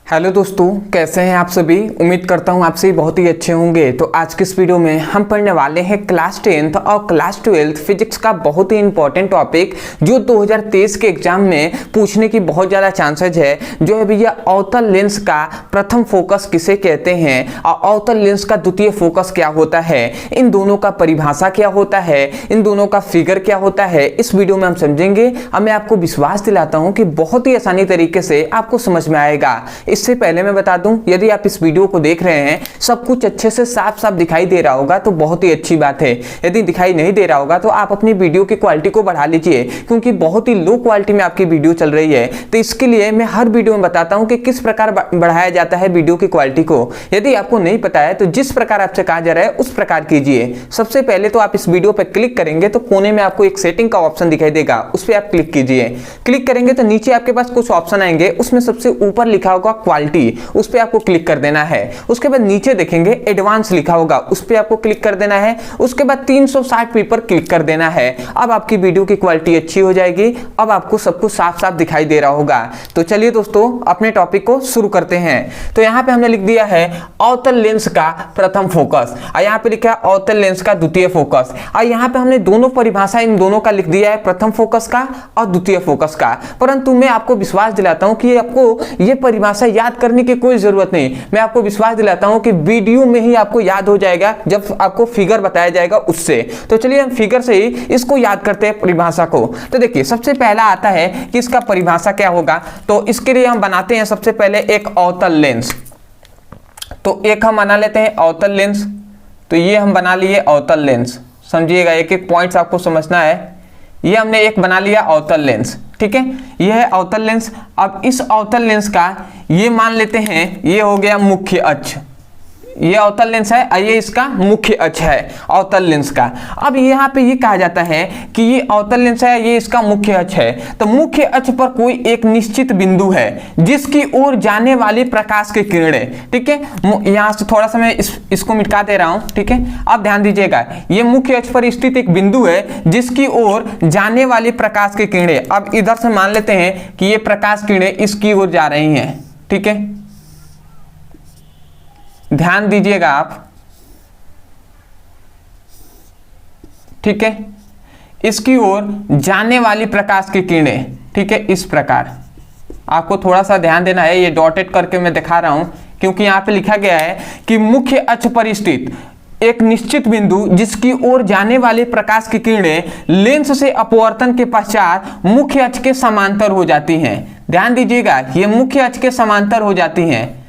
Hello दोस्तों, कैसे हैं आप सभी। उम्मीद करता हूं आप सभी बहुत ही अच्छे होंगे। तो आज के इस वीडियो में हम पढ़ने वाले हैं क्लास 10th और क्लास 12th फिजिक्स का बहुत ही इंपॉर्टेंट टॉपिक जो 2023 के एग्जाम में पूछने की बहुत ज़्यादा चांसेज है, जो है भैया अवतल लेंस का प्रथम फोकस किसे कहते हैं और अवतल लेंस का द्वितीय फोकस क्या होता है, इन दोनों का परिभाषा क्या होता है, इन दोनों का फिगर क्या होता है, इस वीडियो में हम समझेंगे। और मैं आपको विश्वास दिलाता हूँ कि बहुत ही आसानी तरीके से आपको समझ में आएगा। इससे पहले मैं बता दूं, यदि आप इस वीडियो को देख रहे हैं सब कुछ अच्छे से साफ साफ दिखाई दे रहा होगा तो बहुत ही अच्छी बात है। यदि दिखाई नहीं दे रहा होगा तो आप अपनी वीडियो की क्वालिटी को बढ़ा लीजिए, क्योंकि बहुत ही लो क्वालिटी में आपकी वीडियो चल रही है। तो इसके लिए मैं हर वीडियो में बताता हूं कि किस प्रकार बढ़ाया जाता है वीडियो की क्वालिटी को। यदि आपको नहीं पता है तो जिस प्रकार आपसे कहा जा रहा है उस प्रकार कीजिए। सबसे पहले तो आप इस वीडियो पर क्लिक करेंगे तो कोने में आपको एक सेटिंग का ऑप्शन दिखाई देगा, उस पर आप क्लिक कीजिए। क्लिक करेंगे तो नीचे आपके पास कुछ ऑप्शन आएंगे, उसमें सबसे ऊपर लिखा होगा क्वालिटी, उस पे आपको क्लिक कर देना है। उसके बाद नीचे देखेंगे एडवांस लिखा होगा, उस पे आपको क्लिक कर देना है। उसके बाद 360p पर क्लिक कर देना है। अब आपकी वीडियो की क्वालिटी अच्छी हो जाएगी। अब आपको सब कुछ साफ साफ दिखाई दे रहा होगा। तो चलिए दोस्तों अपने टॉपिक को शुरू करते हैं। तो यहाँ पे हमने लिख दिया है अवतल लेंस का प्रथम फोकस, और यहाँ पे लिखा है अवतल लेंस का द्वितीय फोकस। और यहाँ पे हमने दोनों परिभाषा इन दोनों का लिख दिया है, प्रथम फोकस का और द्वितीय फोकस का। परंतु मैं आपको विश्वास दिलाता हूँ कि आपको ये परिभाषा याद करने की कोई जरूरत नहीं। मैं आपको विश्वास दिलाता हूं कि वीडियो में ही आपको याद हो जाएगा जब आपको फिगर बताया जाएगा उससे। तो चलिए हम फिगर से ही इसको याद करते हैं परिभाषा को। तो देखिए सबसे पहला आता है कि इसका परिभाषा क्या होगा। तो इसके लिए हम बनाते हैं सबसे पहले एक अवतल लेंस। तो एक हम बना लेते हैं अवतल लेंस। तो ये हम बना लिए अवतल लेंस, समझिएगा एक एक पॉइंट्स आपको समझना है। ये हमने एक बना लिया अवतल लेंस, ठीक है। ये है अवतल लेंस। अब इस अवतल लेंस का ये मान लेते हैं ये हो गया मुख्य अक्ष। ये अवतल लेंस है और ये इसका मुख्य अक्ष है अवतल लेंस का। अब यहाँ पे ये कहा जाता है कि ये अवतल लेंस है, ये इसका मुख्य अक्ष है। तो मुख्य अक्ष पर कोई एक निश्चित बिंदु है जिसकी ओर जाने वाली प्रकाश की किरणें, ठीक है। यहाँ से थोड़ा सा मैं इसको मिटा दे रहा हूँ, ठीक है। अब ध्यान दीजिएगा, ये मुख्य अक्ष पर स्थित एक बिंदु है जिसकी ओर जाने वाली प्रकाश की किरणें। अब इधर से मान लेते हैं कि ये प्रकाश किरणें इसकी ओर जा रही हैं, ठीक है। ध्यान दीजिएगा आप, ठीक है। इसकी ओर जाने वाली प्रकाश की किरणें, ठीक है, इस प्रकार आपको थोड़ा सा ध्यान देना है। ये डॉटेड करके मैं दिखा रहा हूं क्योंकि यहां पे लिखा गया है कि मुख्य अक्ष पर स्थित एक निश्चित बिंदु जिसकी ओर जाने वाली प्रकाश की किरणें लेंस से अपवर्तन के पश्चात मुख्य अक्ष के समांतर हो जाती हैं। ध्यान दीजिएगा, ये मुख्य अक्ष के समांतर हो जाती हैं।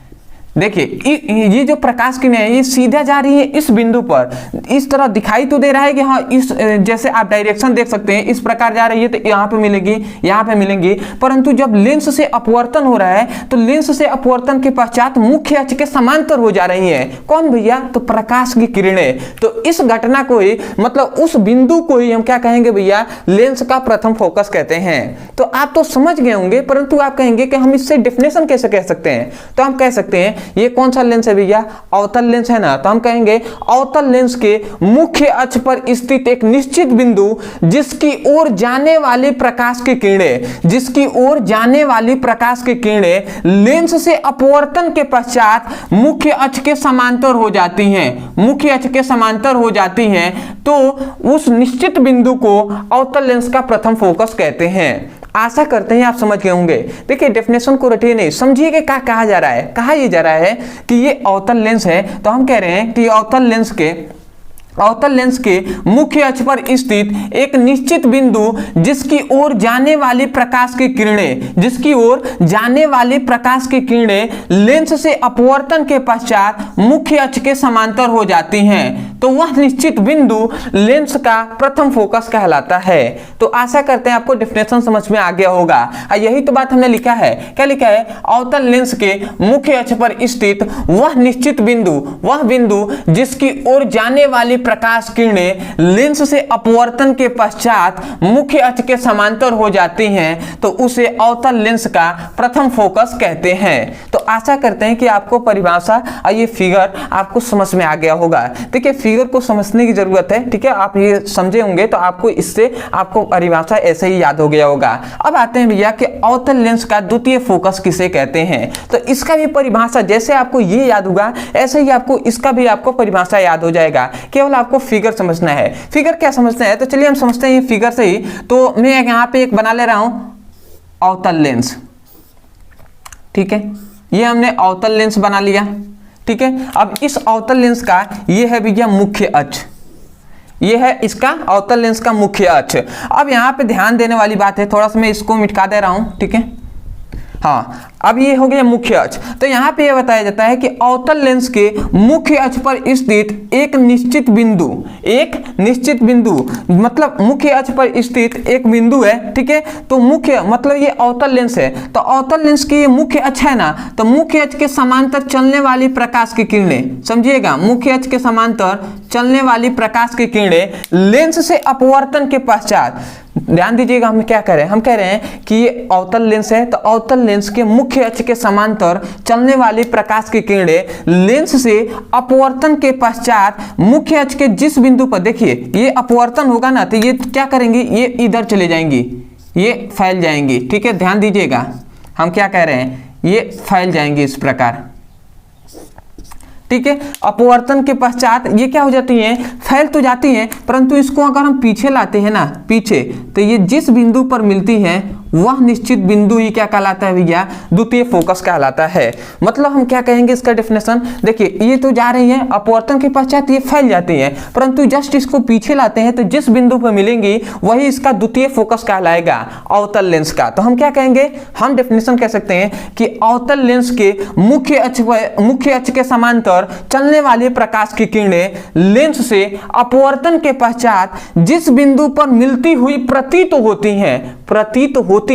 देखिए ये जो प्रकाश किरणें है ये सीधा जा रही है इस बिंदु पर। इस तरह दिखाई तो दे रहा है कि हाँ, इस जैसे आप डायरेक्शन देख सकते हैं, इस प्रकार जा रही है तो यहाँ पे मिलेगी, यहाँ पे मिलेंगी। परंतु जब लेंस से अपवर्तन हो रहा है तो लेंस से अपवर्तन के पश्चात मुख्य अक्ष के समांतर हो जा रही है। कौन भैया? तो प्रकाश की किरणें। तो इस घटना को ही, मतलब उस बिंदु को ही हम क्या कहेंगे भैया? लेंस का प्रथम फोकस कहते हैं। तो आप तो समझ गए होंगे, परंतु आप कहेंगे कि हम इससे डेफिनेशन कैसे कह सकते हैं। तो हम कह सकते हैं ये कौन सा लेंस है भैया? अवतल लेंस है ना। तो हम कहेंगे अवतल लेंस के मुख्य अक्ष पर स्थित एक निश्चित बिंदु जिसकी ओर जाने वाली प्रकाश की किरणें, जिसकी ओर जाने वाली प्रकाश की किरणें लेंस से अपवर्तन के पश्चात मुख्य अक्ष के समांतर हो जाती हैं, मुख्य अक्ष के समांतर हो जाती हैं, तो उस निश्चित बिंदु को अवतल लेंस का प्रथम फोकस कहते हैं। आशा करते हैं आप समझ गए होंगे। देखिए डेफिनेशन को रटिए नहीं, समझिए कि क्या कहा जा रहा है। कहा यह जा रहा है कि ये अवतल लेंस है, तो हम कह रहे हैं कि अवतल लेंस के मुख्य अक्ष पर स्थित एक निश्चित बिंदु जिसकी ओर जाने वाली प्रकाश की किरणें, जिसकी ओर जाने वाली प्रकाश की किरणें लेंस से अपवर्तन के पश्चात मुख्य अक्ष के समांतर हो जाती हैं, तो वह निश्चित बिंदु लेंस का प्रथम फोकस कहलाता है। तो आशा करते हैं आपको डेफिनेशन समझ में आ गया होगा। यही तो बात हमने लिखा है। क्या लिखा है? अवतल लेंस के मुख्य अक्ष पर स्थित वह निश्चित बिंदु, वह बिंदु जिसकी ओर जाने वाली प्रकाश किरणें लेंस से अपवर्तन के पश्चात मुख्य अक्ष के समांतर हो जाती हैं तो उसे अवतल लेंस का प्रथम फोकस कहते हैं। तो आशा करते हैं कि आपको परिभाषा और ये फिगर आपको समझ में आ गया होगा। देखिए फिगर को समझने की जरूरत है, ठीक है, आप ये समझे होंगे तो आपको इससे आपको परिभाषा ऐसे ही याद हो गया होगा। अब आते हैं भैया कि अवतल लेंस का द्वितीय फोकस किसे कहते हैं। तो इसका भी परिभाषा जैसे आपको ये याद होगा ऐसे ही आपको इसका भी आपको परिभाषा याद हो जाएगा, केवल आपको फिगर समझना है। फिगर क्या समझना है तो चलिए हम समझते हैं ये फिगर से ही। तो मैं यहाँ पे एक बना ले रहा हूं अवतल लेंस, ठीक है, ये हमने अवतल लेंस बना लिया, ठीक है। अब इस अवतल लेंस का ये है भैया मुख्य अक्ष, ये है इसका अवतल लेंस का मुख्य अक्ष। अब यहाँ पे ध्यान देने वाली बात है, थोड़ा सा मैं इसको मिटा दे रहा हूं, ठीक है। हाँ, अब ये हो गया मुख्य अक्ष। तो यहाँ पे यह बताया जाता है कि अवतल लेंस के मुख्य अक्ष पर स्थित एक निश्चित बिंदु मतलब मुख्य अक्ष पर स्थित एक बिंदु है, ठीक है। तो मुख्य मतलब ये अवतल लेंस है, तो अवतल लेंस की ये मुख्य अक्ष है ना, तो मुख्य अक्ष के समांतर चलने वाली प्रकाश की किरणें, समझिएगा, मुख्य अक्ष के समांतर चलने वाली प्रकाश की किरणें लेंस से अपवर्तन के पश्चात, ध्यान दीजिएगा हम क्या कह रहे हैं, हम कह रहे हैं कि ये अवतल लेंस है, तो अवतल लेंस के मुख्य अक्ष के समांतर चलने वाली प्रकाश की किरणें लेंस से अपवर्तन के पश्चात मुख्य अक्ष के जिस बिंदु पर, देखिए ये अपवर्तन होगा ना तो ये क्या करेंगी, ये इधर चले जाएंगी, ये फैल जाएंगी, ठीक है। ध्यान दीजिएगा हम क्या कह रहे हैं, ये फैल जाएंगी इस प्रकार, ठीक है। अपवर्तन के पश्चात ये क्या हो जाती हैं, फैल तो जाती हैं, परंतु इसको अगर हम पीछे लाते हैं ना, पीछे, तो ये जिस बिंदु पर मिलती है वह निश्चित बिंदु ही क्या कहलाता है भैया, द्वितीय फोकस कहलाता है। मतलब हम क्या कहेंगे इसका डेफिनेशन, देखिए ये तो जा रही है अपवर्तन के पश्चात ये फैल जाती हैं, परंतु जस्ट इसको पीछे लाते हैं तो जिस बिंदु पर मिलेंगी वही इसका द्वितीय फोकस कहलाएगा अवतल लेंस का। तो हम क्या कहेंगे, हम डेफिनेशन कह सकते हैं कि अवतल लेंस के मुख्य अक्ष के समांतर चलने वाली प्रकाश की किरणें लेंस से अपवर्तन के पश्चात जिस बिंदु पर मिलती हुई प्रतीत होती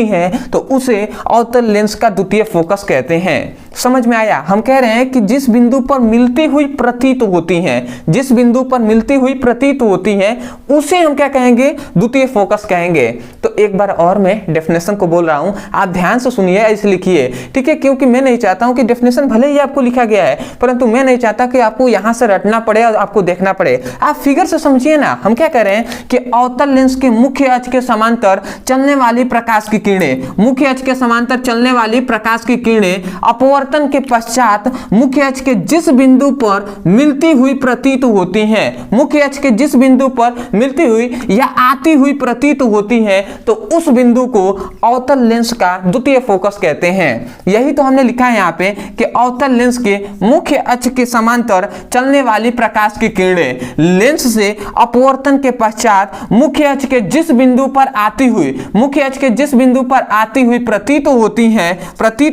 हैं तो उसे अवतल लेंस का द्वितीय फोकस कहते हैं। समझ में आया, हम कह रहे हैं कि जिस बिंदु पर मिलती हुई प्रतीत होती हैं, जिस बिंदु पर मिलती हुई प्रतीत होती हैं उसे हम क्या कहेंगे, द्वितीय फोकस कहेंगे। तो एक बार और मैं डेफिनेशन को बोल रहा हूं, आप ध्यान से सुनिए, ऐसे लिखिए, ठीक है, क्योंकि मैं नहीं चाहता हूं कि डेफिनेशन भले ही आपको लिखा गया है परंतु मैं नहीं चाहता कि आपको यहां से रटना पड़े और आपको देखना पड़े, आप फिगर से समझिए ना। हम क्या कह रहे हैं कि अवतल लेंस के मुख्य अक्ष के समांतर चलने वाली प्रकाश की किरणें, मुख्य अक्ष के समांतर चलने वाली प्रकाश की किरणें अपवर्तन के पश्चात मुख्य अक्ष के जिस बिंदु पर मिलती हुई प्रतीत होती हैं, मुख्य अक्ष के जिस बिंदु पर मिलती हुई या आती हुई प्रतीत होती हैं तो उस बिंदु को अवतल लेंस का द्वितीय फोकस कहते हैं। यही तो हमने लिखा है यहाँ पे कि अवतल लेंस के मुख्य अक्ष के समांतर चलने वाली प्रकाश की किरणें लेंस से अपवर्तन के पश्चात मुख्य अक्ष के जिस बिंदु पर आती हुई प्रतीत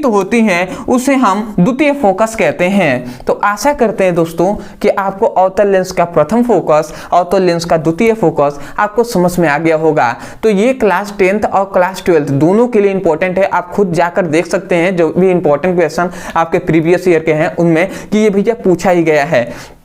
होती हैं उसे हम द्वितीय फोकस कहते हैं। तो आशा करते हैं दोस्तों कि आपको अवतल लेंस का प्रथम फोकस, अवतल लेंस का द्वितीय फोकस आपको समझ में आ गया होगा। तो ये क्लास 10th और क्लास 12th दोनों के लिए इंपॉर्टेंट है, आप खुद जाकर देख सकते हैं जो भी इंपॉर्टेंट क्वेश्चन आपके प्रीवियस ईयर के हैं उनमें कि ये भैया पूछा ही गया है।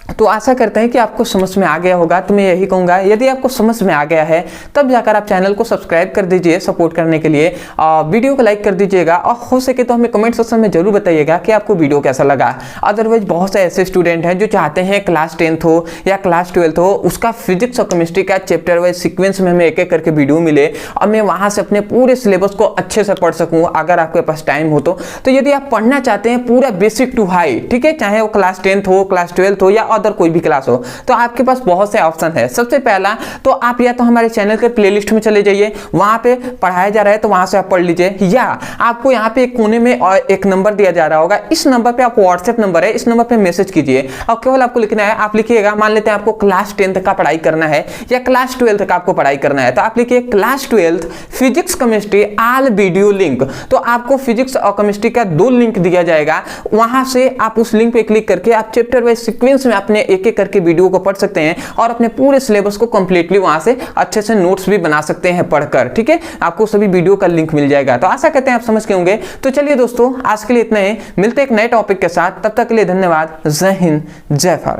तो आशा करते हैं कि आपको समझ में आ गया होगा। तो मैं यही कहूँगा यदि आपको समझ में आ गया है तब जाकर आप चैनल को सब्सक्राइब कर दीजिए सपोर्ट करने के लिए, वीडियो को लाइक कर दीजिएगा और हो सके तो हमें कमेंट सेक्शन में जरूर बताइएगा कि आपको वीडियो कैसा लगा। अदरवाइज बहुत से ऐसे स्टूडेंट हैं जो चाहते हैं क्लास 10th हो या क्लास 12th हो उसका फिजिक्स और केमिस्ट्री का चैप्टर वाइज सीक्वेंस में हमें एक एक करके वीडियो मिले और मैं वहाँ से अपने पूरे सिलेबस को अच्छे से पढ़ सकूँ अगर आपके पास टाइम हो तो। यदि आप पढ़ना चाहते हैं पूरा बेसिक टू हाई, ठीक है, चाहे वो क्लास 10th हो, क्लास 12th हो या अदर कोई भी क्लास हो, तो आपके पास बहुत से ऑप्शन है। सबसे पहला तो आप या तो हमारे चैनल के प्लेलिस्ट में चले जाइए, वहां पे पढ़ाया जा रहा है तो वहां से आप पढ़ लीजिए, या आपको यहाँ पे एक कोने में एक नंबर दिया जा रहा होगा, इस नंबर पे आप व्हाट्सएप नंबर है, इस नंबर पे मैसेज कीजिए और केवल आपको लिखना है, आप लिखिएगा मान लेते हैं आपको क्लास 10th का पढ़ाई करना है या क्लास 12th का आपको पढ़ाई करना है, तो आप लिखिए class 12th physics chemistry all video link. तो आपको फिजिक्स और केमिस्ट्री का 2 लिंक दिया जाएगा, वहां से आप उस लिंक पे क्लिक करके आप चैप्टर वाइज सीक्वेंस में अपने एक एक करके वीडियो को पढ़ सकते हैं और अपने पूरे सिलेबस को कंप्लीटली वहां से अच्छे से नोट्स भी बना सकते हैं पढ़कर, ठीक है। आपको सभी वीडियो का लिंक मिल जाएगा। तो आशा करते हैं आप समझ के होंगे। तो चलिए दोस्तों आज के लिए इतना ही, मिलते हैं एक नए टॉपिक के साथ, तब तक के लिए धन्यवाद। जय हिंद, जय भारत।